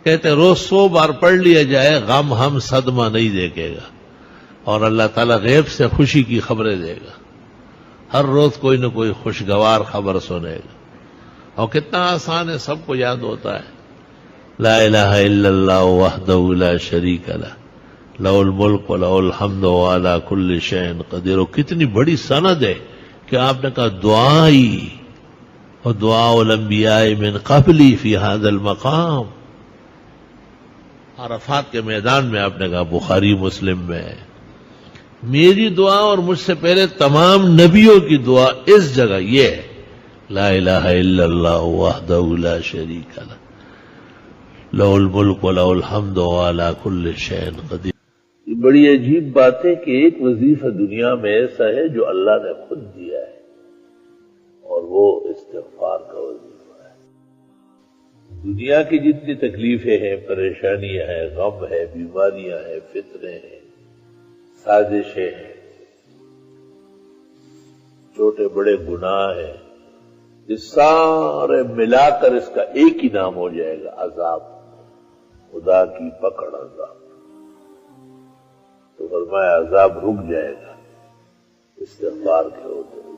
کہتے روز 100 بار پڑھ لیا جائے غم ہم صدمہ نہیں دیکھے گا، اور اللہ تعالیٰ غیب سے خوشی کی خبریں دے گا، ہر روز کوئی نہ کوئی خوشگوار خبر سنے گا، اور کتنا آسان ہے، سب کو یاد ہوتا ہے، لا الہ الا اللہ وحدہ لا شریک لہ لہ الملک ولہ الحمد وعلی کل شیء قدیر۔ کتنی بڑی سند ہے کہ آپ نے کہا دعائی اور دعاء الانبیاء من قبلی فی ھذا المقام، عرفات کے میدان میں آپ نے کہا، بخاری مسلم میں ہے، میری دعا اور مجھ سے پہلے تمام نبیوں کی دعا اس جگہ یہ ہے، لا الہ الا اللہ وحدہ لا شریک لہ لہ الملک ولہ الحمد وعلی کل شیء قدیر۔ یہ بڑی عجیب بات ہے کہ ایک وظیفہ دنیا میں ایسا ہے جو اللہ نے خود دیا ہے، اور وہ استغفار کا وظیفہ ہے۔ دنیا کی جتنی تکلیفیں ہیں، پریشانیاں ہیں، غم ہے، بیماریاں ہیں، فتنے ہیں، سازشیں ہیں، چھوٹے بڑے گناہ ہیں، یہ سارے ملا کر اس کا ایک ہی نام ہو جائے گا، عذاب، خدا کی پکڑ، عذاب۔ تو فرمایا عذاب رک جائے گا استغفار کے ہوتے ہوئے۔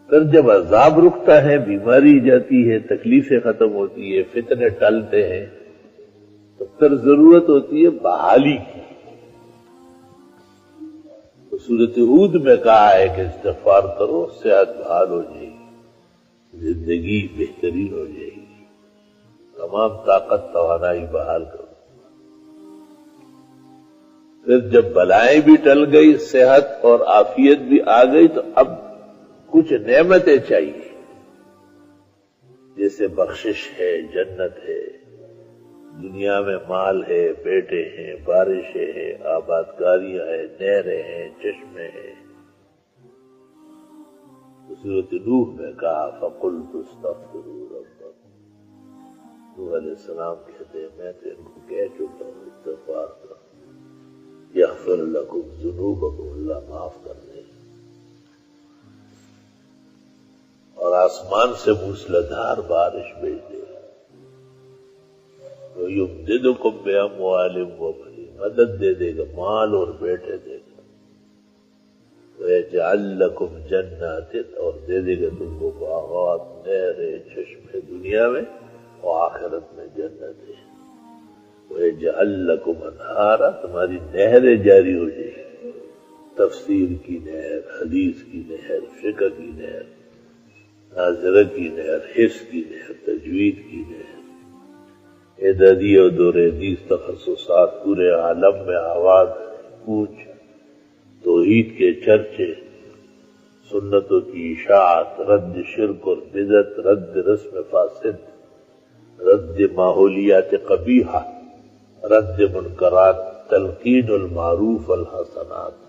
پھر جب عذاب رکتا ہے، بیماری جاتی ہے، تکلیفیں ختم ہوتی ہے، فتنے ٹلتے ہیں، تو پھر ضرورت ہوتی ہے بحالی کی۔ تو سورۃ ہود میں کہا ہے کہ استغفار کرو، صحت بحال ہو جائے گی، زندگی بہترین ہو جائے گی، تمام طاقت توانائی بحال کرو۔ پھر جب بلائیں بھی ٹل گئی، صحت اور عافیت بھی آ گئی، تو اب کچھ نعمتیں چاہیے، جیسے بخشش ہے، جنت ہے، دنیا میں مال ہے، بیٹے ہیں، بارشیں ہیں، آبادکاریاں ہیں، نہریں ہیں، چشمے ہیں۔ سورۃ نوح میں کہا فَقُلْتُ اسْتَغْفِرُوا رَبَّكُمْ، نوح علیہ السلام کہتے ہیں میں تو ان کو کہہ چکا ہوں استغفار کرو، یغفر لکم ذنوبکم، اللہ معاف کر دے، اور آسمان سے موسلادھار بارش بھیج دے، وَيُمْدِدُكُمْ بِأَمْوَالٍ وَبَنِينَ، مدد دے دے گا، مال اور بیٹے دے گا، وَيَجْعَلْ لَكُمْ جَنَّاتٍ، اور دے دے گا تم کو باغات، نہریں، چشمے، دنیا میں اور آخرت میں جنت ہے، وَيَجْعَلْ لَكُمْ أَنْهَارًا، تمہاری نہریں جاری ہو جائیں گی، تفسیر کی نہر، حدیث کی نہر، فقہ کی نہر، ناظرہ کی نہر، حفظ کی نہر، تجوید کی نہر، اعدادی اور دور حدیث تخصصات، پورے عالم میں آواز کوچ، توحید کے چرچے، سنتوں کی اشاعت، رد شرک اور بدعت، رد رسم فاسد، رد ماحولیات قبیحہ، رد منکرات، تلقین المعروف الحسنات۔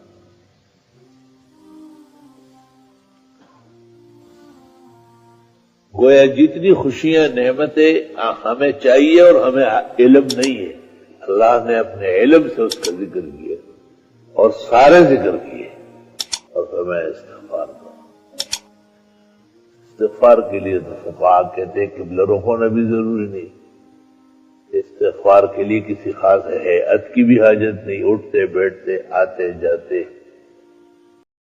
گویا جتنی خوشیاں، نعمتیں ہمیں چاہیے اور ہمیں علم نہیں ہے، اللہ نے اپنے علم سے اس کا ذکر کیا اور سارے ذکر کیے، اور فرمایا استغفار کرو۔ استغفار کے لیے تو فقہا کہتے ہیں قبلہ رخ بھی ضروری نہیں، استغفار کے لیے کسی خاص ہیئت کی بھی حاجت نہیں، اٹھتے بیٹھتے، آتے جاتے